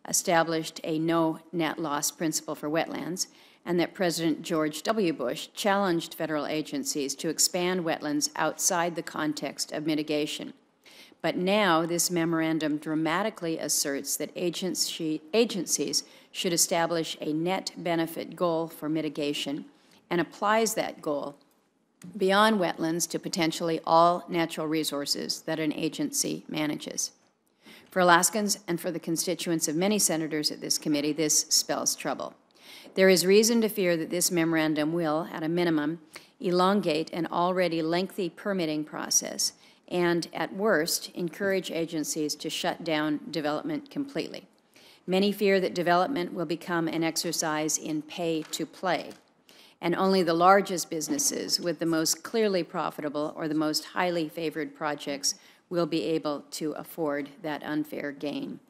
established a no net loss principle for wetlands, and that President George W. Bush challenged federal agencies to expand wetlands outside the context of mitigation. But now this memorandum dramatically asserts that agencies should establish a net benefit goal for mitigation and applies that goal beyond wetlands to potentially all natural resources that an agency manages. For Alaskans and for the constituents of many senators at this committee, this spells trouble. There is reason to fear that this memorandum will, at a minimum, elongate an already lengthy permitting process and, at worst, encourage agencies to shut down development completely. Many fear that development will become an exercise in pay to play, and only the largest businesses with the most clearly profitable or the most highly favored projects will be able to afford that unfair gain.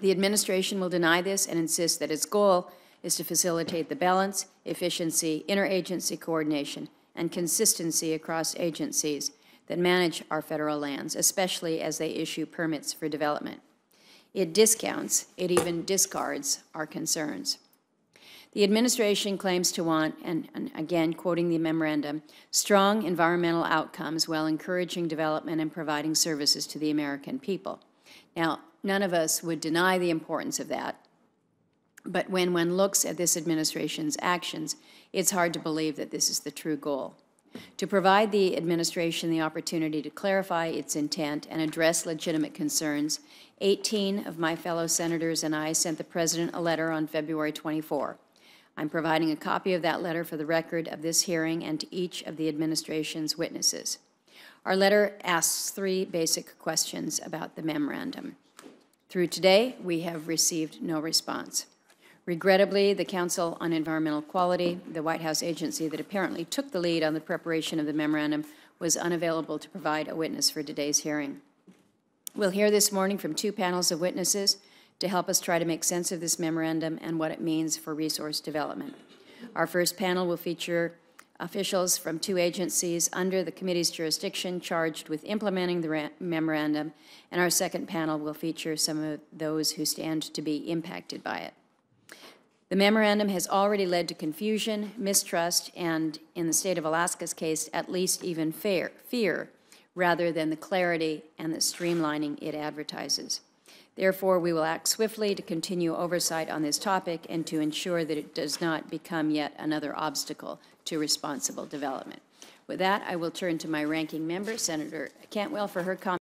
The administration will deny this and insist that its goal is to facilitate the balance, efficiency, interagency coordination, and consistency across agencies that manage our federal lands, especially as they issue permits for development. It discounts, it even discards our concerns. The administration claims to want, and again quoting the memorandum, strong environmental outcomes while encouraging development and providing services to the American people. Now, none of us would deny the importance of that, but when one looks at this administration's actions, it's hard to believe that this is the true goal. To provide the administration the opportunity to clarify its intent and address legitimate concerns, 18 of my fellow senators and I sent the President a letter on February 24. I'm providing a copy of that letter for the record of this hearing and to each of the administration's witnesses. Our letter asks 3 basic questions about the memorandum. Through today, we have received no response. Regrettably, the Council on Environmental Quality, the White House agency that apparently took the lead on the preparation of the memorandum, was unavailable to provide a witness for today's hearing. We'll hear this morning from 2 panels of witnesses to help us try to make sense of this memorandum and what it means for resource development. Our first panel will feature officials from 2 agencies under the committee's jurisdiction charged with implementing the memorandum, and our second panel will feature some of those who stand to be impacted by it. The memorandum has already led to confusion, mistrust, and, in the state of Alaska's case, at least even fear, rather than the clarity and the streamlining it advertises. Therefore, we will act swiftly to continue oversight on this topic and to ensure that it does not become yet another obstacle to responsible development. With that, I will turn to my ranking member, Senator Cantwell, for her comments.